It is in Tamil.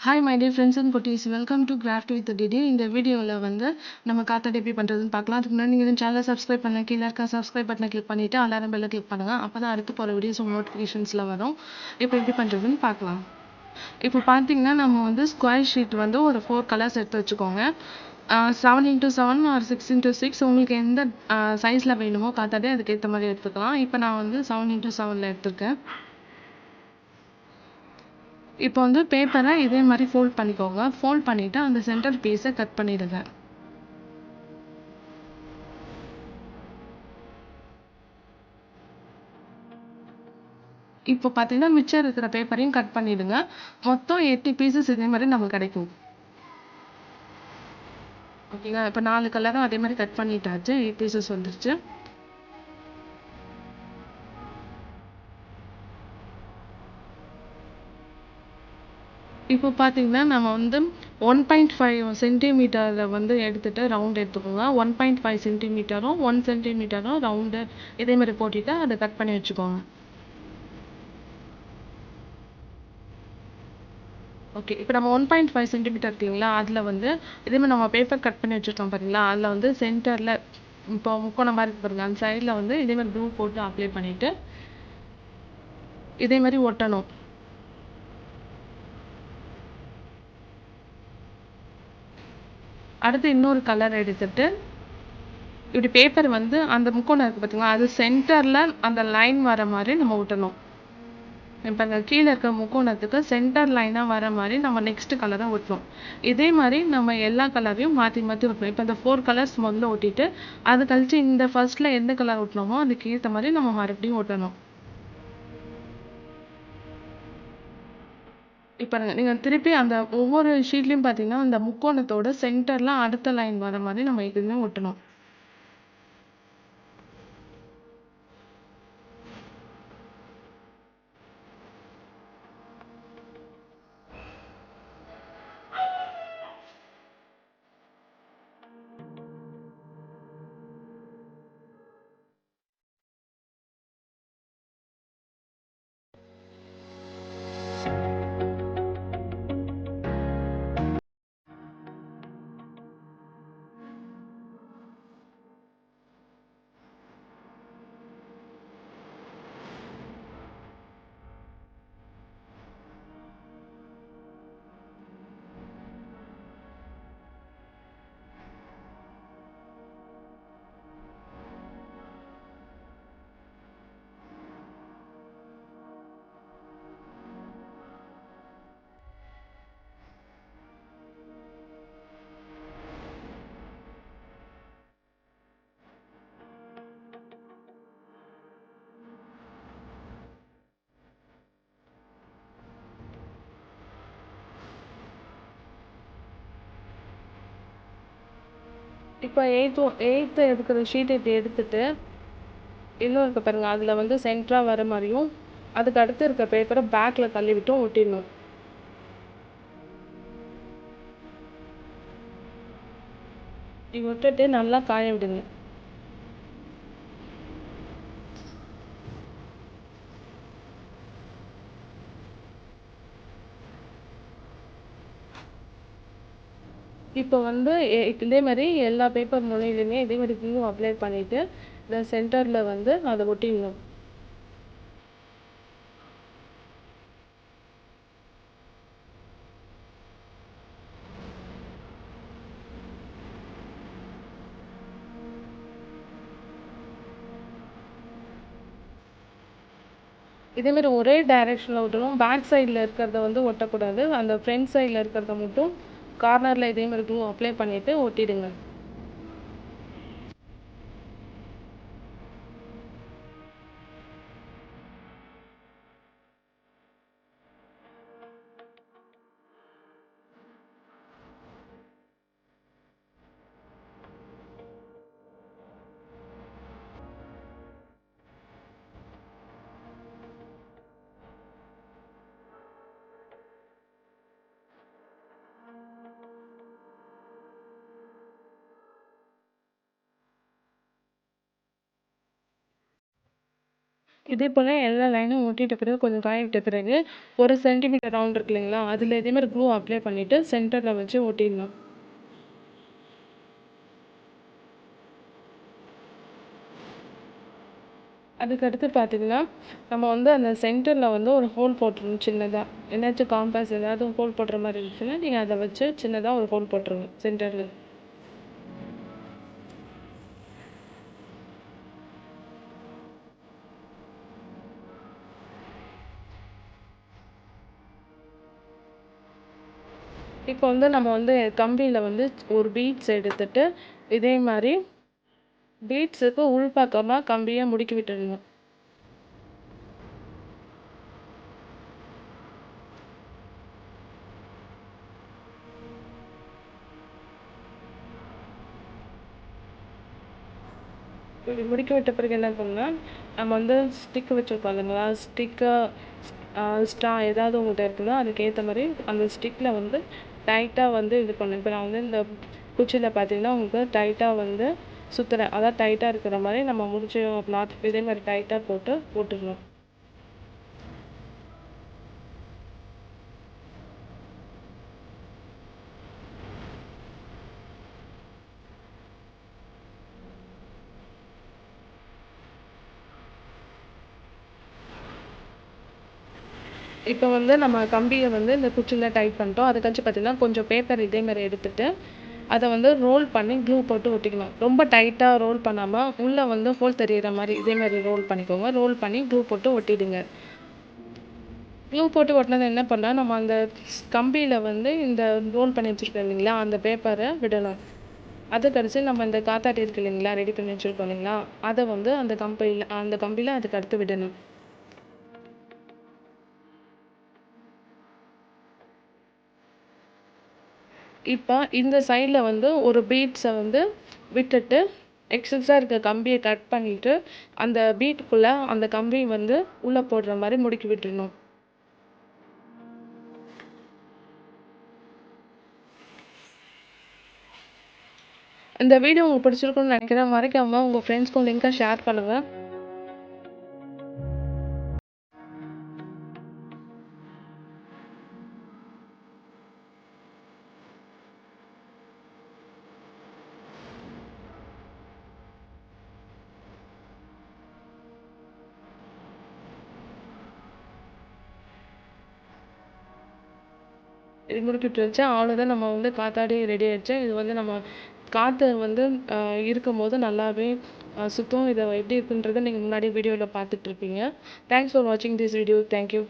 Hi my dear friends and குட்டீஸ், welcome to craft with DD. இந்த வீடியோவில் நம்ம காத்தாடி எப்படி பண்ணுறதுன்னு பார்க்கலாம். அதுக்கு முன்னாடி நீங்கள் சேனலை சப்ஸ்கிரைப் பண்ண கீழே இருக்க சப்ஸ்கிரைப் பட்டனை கிளிக் பண்ணிவிட்டு அலாரம் பெல்லை கிளிக் பண்ணுங்கள். அப்போ தான் அடுத்து போகிற வீடியோஸ் உங்கள் நோட்டிஃபிகேஷன்ஸில் வரும். இப்போ எப்படி பண்ணுறதுன்னு பார்க்கலாம். இப்போ பார்த்தீங்கன்னா நம்ம ஸ்கொயர் ஷீட் ஒரு 4 கலர்ஸ் எடுத்து வச்சுக்கோங்க. 7x7 ஆர் 6x6 உங்களுக்கு எந்த சைஸில் வேணுமோ காத்தாடி அதுக்கேற்ற மாதிரி எடுத்துக்கலாம். இப்போ நான் 7x7 எடுத்துருக்கேன். இப்போ பேப்பரை இதே மாதிரி ஃபோல்ட் பண்ணிக்கோங்க. ஃபோல்ட் பண்ணிவிட்டு அந்த சென்டர் பீஸை கட் பண்ணிடுங்க. இப்போ பார்த்தீங்கன்னா மிச்சம் இருக்கிற பேப்பரையும் கட் பண்ணிடுங்க. மொத்தம் 8 பீசஸ் இதே மாதிரி நமக்கு கிடைக்கும். ஓகேங்களா? இப்போ 4 கலரும் அதே மாதிரி கட் பண்ணிட்டாச்சு. 8 பீசஸ் வந்துருச்சு. இப்போ பார்த்தீங்கன்னா நம்ம 1.5 சென்டிமீட்டரில் எடுத்துகிட்டு ரவுண்ட் எடுத்துக்கோங்க. 1.5 சென்டிமீட்டரும் 1 சென்டிமீட்டரும் ரவுண்டு இதே மாதிரி போட்டுட்டு அதை கட் பண்ணி வச்சுக்கோங்க. ஓகே, இப்போ நம்ம 1.5 சென்டிமீட்டர் இருக்குங்களா, அதில் இதே மாதிரி நம்ம பேப்பர் கட் பண்ணி வச்சுருக்கோம் பார்த்தீங்களா, அதில் சென்டரில் இப்போ முக்கோணம் மாதிரி இருக்கு பாருங்க, அந்த சைடில் இதே மாதிரி க்ளூ போட்டு அப்ளை பண்ணிவிட்டு இதே மாதிரி ஒட்டணும். அடுத்து இன்னொரு கலர் எடுத்துட்டு இப்படி பேப்பர் அந்த முக்கோணம் இருக்குது பார்த்தீங்களா, அது சென்டரில் அந்த லைன் வர மாதிரி நம்ம ஒட்டணும். இப்போ அந்த கீழே இருக்க முக்கோணத்துக்கு சென்டர் லைனாக வர மாதிரி நம்ம நெக்ஸ்ட் கலரை ஒட்டணும். இதே மாதிரி நம்ம எல்லா கலரையும் மாற்றி மாற்றி ஒட்டணும். இப்போ இந்த 4 கலர்ஸ் முதல்ல ஒட்டிட்டு அது கழிச்சு இந்த ஃபர்ஸ்ட்டில் எந்த கலர் ஒட்டினோமோ அதுக்கு ஏற்ற மாதிரி நம்ம மறுபடியும் ஒட்டணும். இப்போ நீங்கள் திருப்பி அந்த ஒவ்வொரு ஷீட்லேயும் பார்த்தீங்கன்னா அந்த முக்கோணத்தோட சென்டரில் அடுத்த லைன் வர மாதிரி நம்ம எதுவுமே ஒட்டணும். இப்போ எயித்து எடுக்கிற ஷீட் இப்படி எடுத்துட்டு இன்னும் இருக்க பாருங்க, அதில் சென்டராக வர மாதிரியும் அதுக்கு அடுத்து இருக்க பேப்பரை பேக்கில் தள்ளி விட்டும் ஒட்டிடணும். இப்படி விட்டுட்டு நல்லா காய விடுங்க. இப்போ இதே மாதிரி எல்லா பேப்பர் முனையிலுமே இதே மாதிரி க்ளூ அப்ளை பண்ணிவிட்டு இந்த சென்டரில் அதை ஒட்டிடணும். இதேமாரி ஒரே டைரெக்ஷனில் ஒட்டணும். பேக் சைடில் இருக்கிறத ஒட்டக்கூடாது. அந்த ஃப்ரண்ட் சைடில் இருக்கிறத மட்டும் கார்னரில் இதேமாதிரி க்ளூ அப்ளை பண்ணிவிட்டு ஒட்டிடுங்க. இதே போல் எல்லா லைனும் ஒட்டிட்ட பிறகு கொஞ்சம் காய விட்ட பிறகு 1 சென்டிமீட்டர் ரவுண்ட் இருக்கு இல்லைங்களா, அதில் இதே மாதிரி க்ளூ அப்ளை பண்ணிவிட்டு சென்டரில் வச்சு ஒட்டிடணும். அதுக்கடுத்து பார்த்தீங்கன்னா நம்ம வந்து அந்த சென்டரில் வந்து ஒரு ஹோல் போட்டுருணும் சின்னதாக. என்னாச்சும் காம்பஸ் ஏதாவது ஹோல் போடுற மாதிரி இருந்துச்சுன்னா நீங்கள் அதை வச்சு சின்னதாக ஒரு ஹோல் போட்டுருங்க சென்டரில். இப்போ வந்து நம்ம வந்து கம்பியில் வந்து ஒரு பீட்ஸ் எடுத்துட்டு இதே மாதிரி பீட்ஸுக்கு உள்பக்கமாக கம்பியை முடுக்கி விட்டுடணும். இப்படி முடிக்க விட்ட பிறகு என்ன பண்ணால் நம்ம வந்து ஸ்டிக்கு வச்சுருப்போம் இல்லைங்களா, ஸ்ட்ரா ஏதாவது உங்கள்கிட்ட இருக்குதோ அதுக்கேற்ற மாதிரி அந்த ஸ்டிக்கில் வந்து டைட்டாக வந்து இது பண்ணணும். இப்போ நான் வந்து இந்த குச்சியில் பார்த்தீங்கன்னா உங்களுக்கு டைட்டாக வந்து சுற்றுறேன், அதாவது டைட்டாக இருக்கிற மாதிரி நம்ம முடிச்சு நாட் இதே மாதிரி டைட்டாக போட்டுடணும். இப்போ வந்து நம்ம கம்பியை வந்து இந்த குச்சியில் டைட் பண்ணிட்டோம். அதுக்கடுத்து பார்த்தீங்கன்னா கொஞ்சம் பேப்பர் இதே மாதிரி எடுத்துகிட்டு அதை வந்து ரோல் பண்ணி க்ளூ போட்டு ஒட்டிக்கணும். ரொம்ப டைட்டாக ரோல் பண்ணாமல் உள்ளே வந்து ஹோல் தெரியிற மாதிரி இதே மாதிரி ரோல் பண்ணிக்கோங்க. ரோல் பண்ணி க்ளூ போட்டு ஒட்டிடுங்க. க்ளூ போட்டு ஒட்டினது என்ன பண்ணால் நம்ம அந்த கம்பியில் வந்து இந்த ரோல் பண்ணி வச்சுருக்கோம் இல்லைங்களா, அந்த பேப்பரை விடணும். அதை கழிச்சு நம்ம இந்த காத்தாட்டி இருக்கு இல்லைங்களா, ரெடி பண்ணி வச்சுருக்கோம் இல்லைங்களா, அதை வந்து அந்த கம்பியில் அதுக்கு அடுத்து விடணும். இப்போ இந்த சைடில் வந்து ஒரு பீட்ஸை வந்து விட்டுட்டு எக்ஸஸாக இருக்க கம்பியை கட் பண்ணிவிட்டு அந்த பீட்டுக்குள்ளே அந்த கம்பி வந்து உள்ளே போடுற மாதிரி முடுக்கி விட்டுடணும். இந்த வீடியோ உங்களுக்கு பிடிச்சிருக்குன்னு நினைக்கிறேன். மறக்காமல் உங்கள் ஃப்ரெண்ட்ஸ்க்கும் லிங்கை ஷேர் பண்ணுங்கள். இது முடிக்கிட்டு வச்சு அவ்வளோதான், நம்ம வந்து காத்தாடி ரெடி ஆகிடுச்சு. இது வந்து நம்ம காற்று வந்து இருக்கும்போது நல்லாவே சுத்தம். இதை எப்படி இருக்குன்றதை நீங்கள் முன்னாடி வீடியோவில் பார்த்துட்ருப்பீங்க. தேங்க்ஸ் ஃபார் வாட்சிங் திஸ் வீடியோ. தேங்க்யூ.